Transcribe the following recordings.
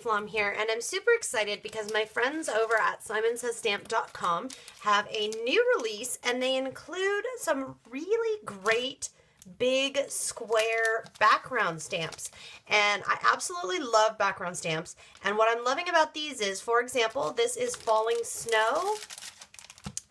Plum here, and I'm super excited because my friends over at simonsaysstamp.com have a new release, and they include some really great big square background stamps. And I absolutely love background stamps. And what I'm loving about these is, for example, this is Falling Snow,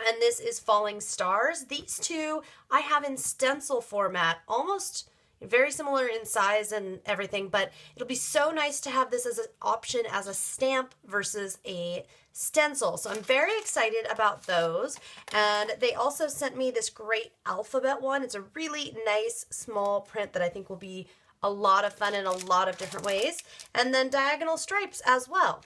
and this is Falling Stars. These two I have in stencil format, almost very similar in size and everything, but it'll be so nice to have this as an option as a stamp versus a stencil. So I'm very excited about those. And they also sent me this great alphabet one. It's a really nice small print that I think will be a lot of fun in a lot of different ways. And then diagonal stripes as well.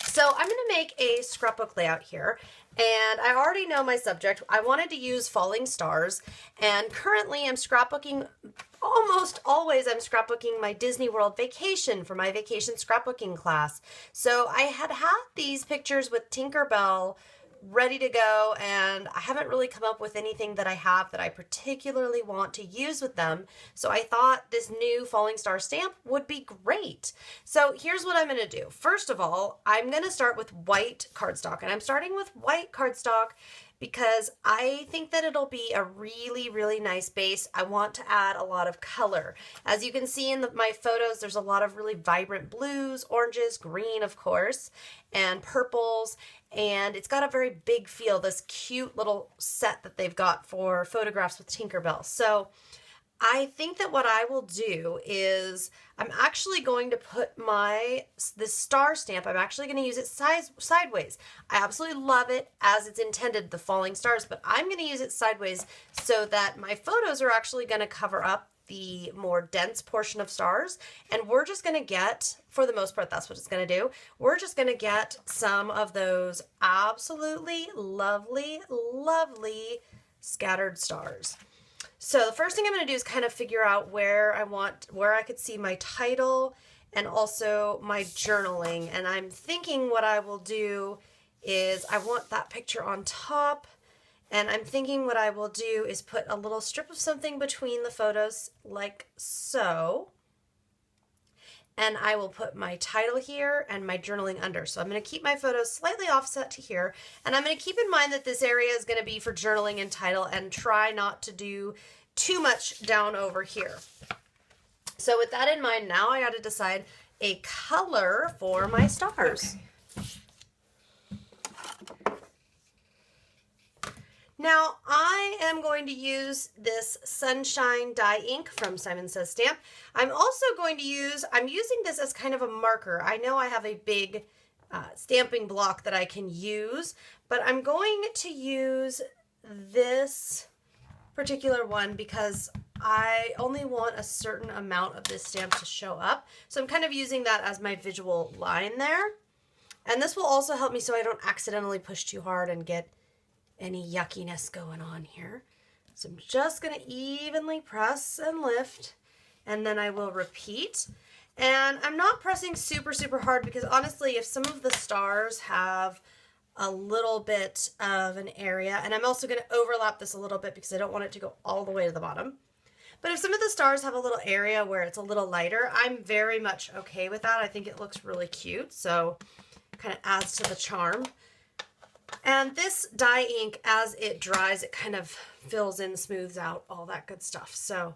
So I'm going to make a scrapbook layout here, and I already know my subject. I wanted to use Falling Stars, and currently I'm scrapbooking, almost always I'm scrapbooking my Disney World vacation for my vacation scrapbooking class. So I had these pictures with Tinkerbell ready to go, and I haven't really come up with anything that I have that I particularly want to use with them. So I thought this new Falling Star stamp would be great. So here's what I'm going to do. First of all, I'm going to start with white cardstock, and I'm starting with white cardstock because I think that it'll be a really, really nice base. I want to add a lot of color. As you can see in my photos, there's a lot of really vibrant blues, oranges, green, of course, and purples. And it's got a very big feel, this cute little set that they've got for photographs with Tinkerbell. So I think that what I will do is I'm actually going to put this star stamp, I'm actually going to use it sideways. I absolutely love it as it's intended, the falling stars, but I'm going to use it sideways so that my photos are actually going to cover up the more dense portion of stars, and we're just going to get, for the most part, that's what it's going to do. We're just going to get some of those absolutely lovely, lovely scattered stars. So the first thing I'm going to do is kind of figure out where I could see my title and also my journaling. And I'm thinking what I will do is I want that picture on top. And I'm thinking what I will do is put a little strip of something between the photos like so. And I will put my title here and my journaling under. So I'm going to keep my photos slightly offset to here. And I'm going to keep in mind that this area is going to be for journaling and title, and try not to do too much down over here. So with that in mind, now I got to decide a color for my stars. Okay. Now, I am going to use this Sunshine Die ink from Simon Says Stamp. I'm also going to I'm using this as kind of a marker. I know I have a big stamping block that I can use, but I'm going to use this particular one because I only want a certain amount of this stamp to show up. So I'm kind of using that as my visual line there. And this will also help me so I don't accidentally push too hard and get any yuckiness going on here. So I'm just going to evenly press and lift, and then I will repeat. And I'm not pressing super, super hard because honestly, if some of the stars have a little bit of an area, and I'm also going to overlap this a little bit because I don't want it to go all the way to the bottom. But if some of the stars have a little area where it's a little lighter, I'm very much okay with that. I think it looks really cute, so kind of adds to the charm. And this dye ink, as it dries, it kind of fills in, smooths out, all that good stuff. So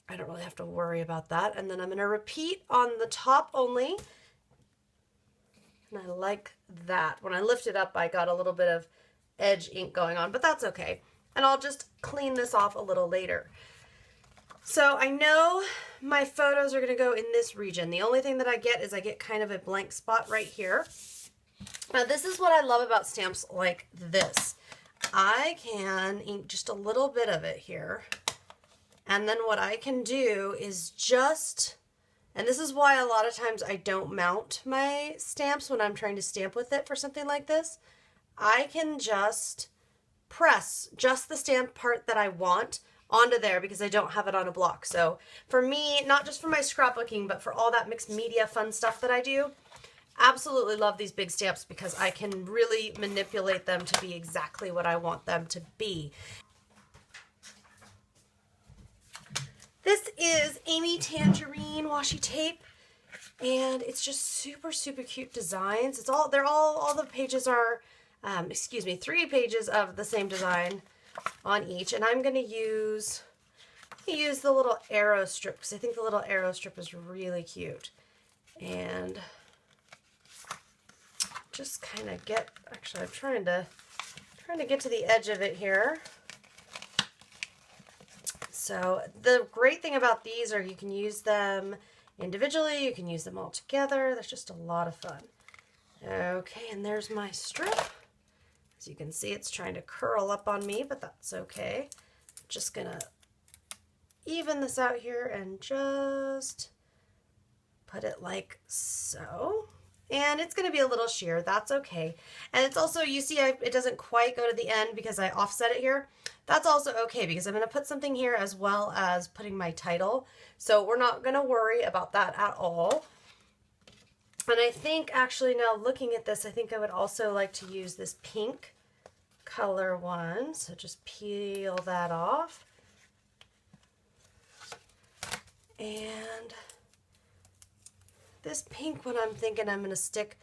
I don't really have to worry about that. And then I'm going to repeat on the top only. And I like that. When I lift it up, I got a little bit of edge ink going on, but that's okay. And I'll just clean this off a little later. So I know my photos are going to go in this region. The only thing that I get is I get kind of a blank spot right here. Now this is what I love about stamps like this. I can ink just a little bit of it here. And then what I can do is and this is why a lot of times I don't mount my stamps when I'm trying to stamp with it for something like this. I can just press just the stamp part that I want onto there because I don't have it on a block. So for me, not just for my scrapbooking, but for all that mixed media fun stuff that I do, absolutely love these big stamps because I can really manipulate them to be exactly what I want them to be. This is Amy Tangerine washi tape. And it's just super, super cute designs. All the pages are, excuse me, 3 pages of the same design on each. And I'm going to use the little arrow strip because I think the little arrow strip is really cute. And just kind of actually I'm trying to get to the edge of it here. So the great thing about these are you can use them individually, you can use them all together. There's just a lot of fun. Okay, and there's my strip. As you can see, it's trying to curl up on me, but that's okay. Just gonna even this out here and just put it like so. And it's gonna be a little sheer, that's okay. And it's also, you see, it doesn't quite go to the end because I offset it here. That's also okay because I'm gonna put something here as well as putting my title. So we're not gonna worry about that at all. And I think actually now looking at this, I think I would also like to use this pink color one. So just peel that off. And this pink one I'm thinking I'm going to stick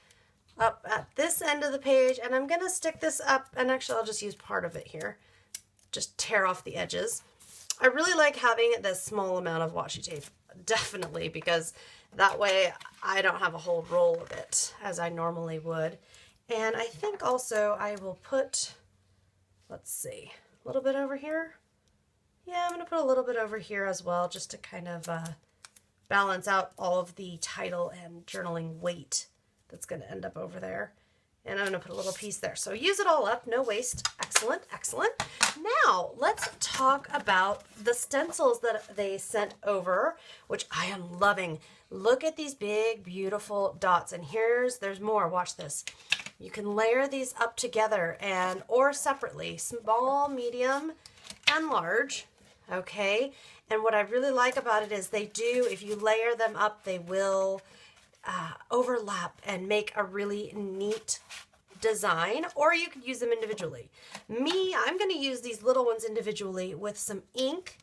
up at this end of the page, and I'm going to stick this up, and actually I'll just use part of it here. Just tear off the edges. I really like having this small amount of washi tape, definitely, because that way I don't have a whole roll of it as I normally would. And I think also I will put, let's see, a little bit over here. Yeah, I'm going to put a little bit over here as well, just to kind of balance out all of the title and journaling weight that's going to end up over there. And I'm going to put a little piece there. So use it all up, no waste. Excellent, excellent. Now, let's talk about the stencils that they sent over, which I am loving. Look at these big, beautiful dots. And there's more. Watch this. You can layer these up together or separately, small, medium, and large. Okay, and what I really like about it is if you layer them up, they will overlap and make a really neat design, or you could use them individually. I'm going to use these little ones individually with some ink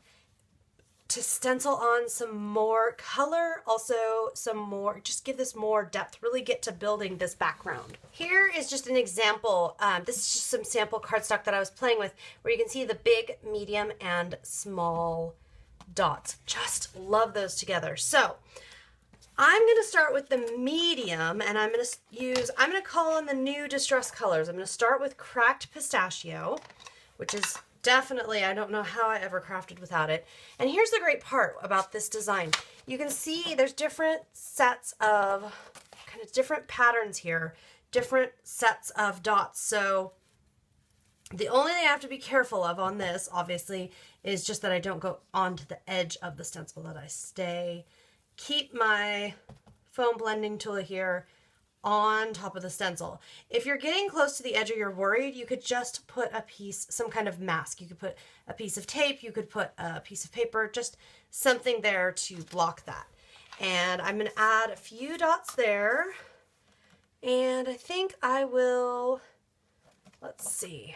to stencil on some more color, also some more, just give this more depth, really get to building this background. Here is just an example. This is just some sample cardstock that I was playing with, where you can see the big, medium, and small dots. Just love those together. So I'm going to start with the medium, and I'm going to call on the new distress colors. I'm going to start with Cracked Pistachio, which is definitely, I don't know how I ever crafted without it. And here's the great part about this design. You can see there's different sets of, kind of different patterns here, different sets of dots. So the only thing I have to be careful of on this, obviously, is just that I don't go onto the edge of the stencil, that I keep my foam blending tool here on top of the stencil. If you're getting close to the edge or you're worried, you could just put some kind of mask. You could put a piece of tape, you could put a piece of paper, just something there to block that. And I'm going to add a few dots there. And I think I will, let's see,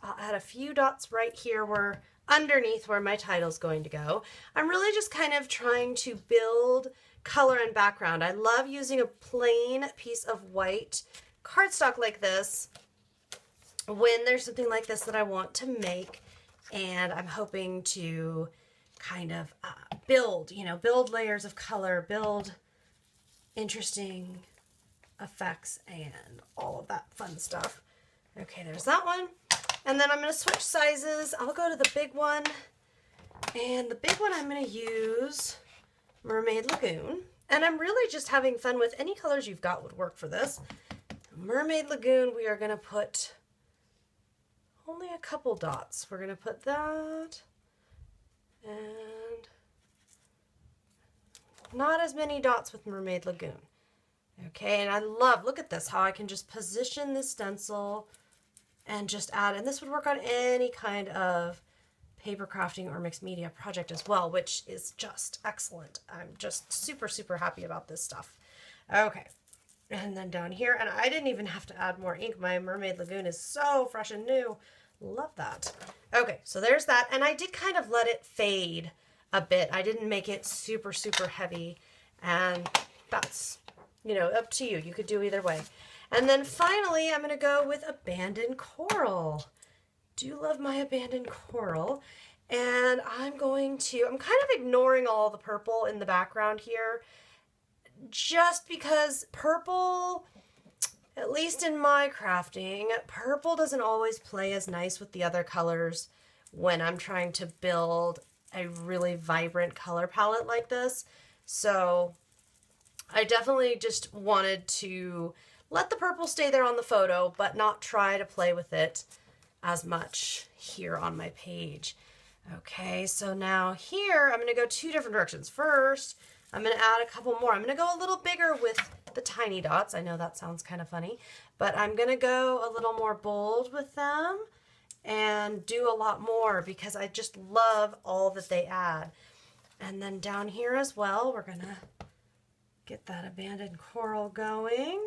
I'll add a few dots right here underneath where my title's going to go. I'm really just kind of trying to build color and background. I love using a plain piece of white cardstock like this when there's something like this that I want to make, and I'm hoping to kind of build layers of color, build interesting effects, and all of that fun stuff. Okay, there's that one. And then I'm going to switch sizes. I'll go to the big one, and the big one I'm going to use Mermaid Lagoon. And I'm really just having fun with any colors you've got would work for this. Mermaid Lagoon, we are going to put only a couple dots. We're going to put that, and not as many dots with Mermaid Lagoon. Okay, and I love, look at this, how I can just position this stencil and just add, and this would work on any kind of paper crafting or mixed media project as well, which is just excellent. I'm just super, super happy about this stuff. Okay, and then down here, and I didn't even have to add more ink. My Mermaid Lagoon is so fresh and new. Love that. Okay, so there's that, and I did kind of let it fade a bit. I didn't make it super, super heavy, and that's, you know, up to you. You could do either way. And then finally, I'm going to go with abandoned coral. Do love my abandoned coral. And I'm kind of ignoring all the purple in the background here, just because purple, at least in my crafting, purple doesn't always play as nice with the other colors when I'm trying to build a really vibrant color palette like this. So I definitely just wanted to let the purple stay there on the photo, but not try to play with it as much here on my page. Okay, so now here I'm going to go two different directions. First, I'm going to add a couple more. I'm going to go a little bigger with the tiny dots. I know that sounds kind of funny, but I'm going to go a little more bold with them and do a lot more because I just love all that they add. And then down here as well, we're going to get that abandoned coral going.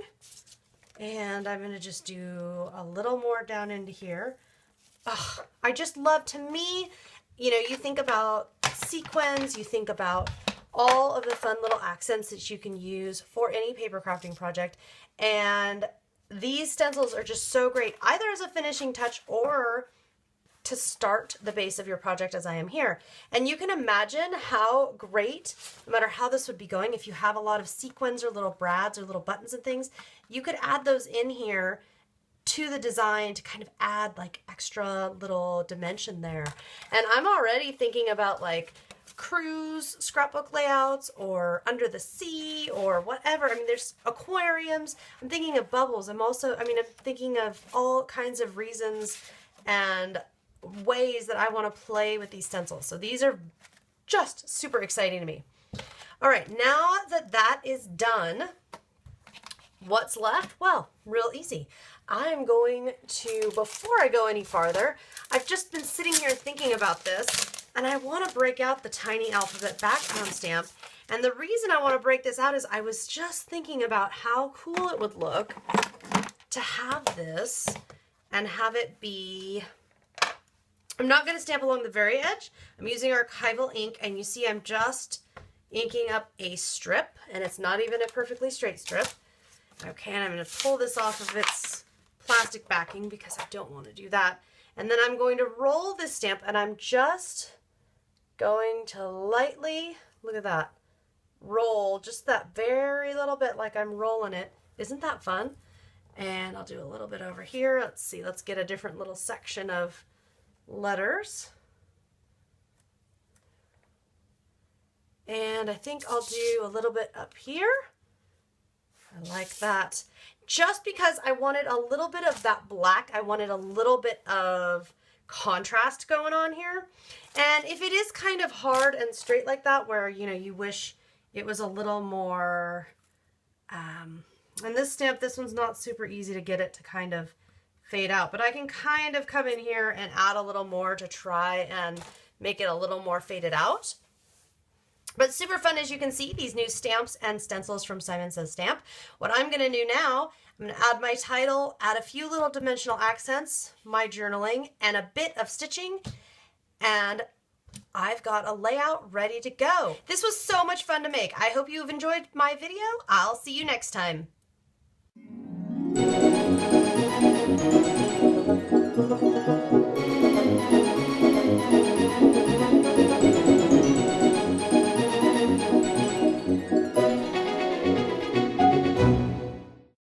And I'm going to just do a little more down into here. Oh, I just love, to me, you know, you think about sequins, you think about all of the fun little accents that you can use for any paper crafting project. And these stencils are just so great, either as a finishing touch or to start the base of your project as I am here. And you can imagine how great, no matter how this would be going, if you have a lot of sequins or little brads or little buttons and things, you could add those in here to the design to kind of add like extra little dimension there. And I'm already thinking about like cruise scrapbook layouts or under the sea or whatever. I mean, there's aquariums. I'm thinking of bubbles. I'm thinking of all kinds of reasons and ways that I want to play with these stencils. So these are just super exciting to me. All right, now that that is done, what's left? Well, real easy. I'm going to, before I go any farther, I've just been sitting here thinking about this, and I want to break out the tiny alphabet background stamp. And the reason I want to break this out is I was just thinking about how cool it would look to have this and have it be, I'm not going to stamp along the very edge. I'm using archival ink, and you see I'm just inking up a strip, and it's not even a perfectly straight strip. Okay, and I'm going to pull this off of its plastic backing because I don't want to do that. And then I'm going to roll this stamp, and I'm just going to lightly, look at that, roll just that very little bit like I'm rolling it. Isn't that fun? And I'll do a little bit over here. Let's see, let's get a different little section of letters. And I think I'll do a little bit up here. I like that. Just because I wanted a little bit of that black, I wanted a little bit of contrast going on here. And if it is kind of hard and straight like that, where, you know, you wish it was a little more, and this stamp, this one's not super easy to get it to kind of fade out, but I can kind of come in here and add a little more to try and make it a little more faded out. But super fun, as you can see, these new stamps and stencils from Simon Says Stamp. What I'm going to do now, I'm going to add my title, add a few little dimensional accents, my journaling, and a bit of stitching, and I've got a layout ready to go. This was so much fun to make. I hope you've enjoyed my video. I'll see you next time.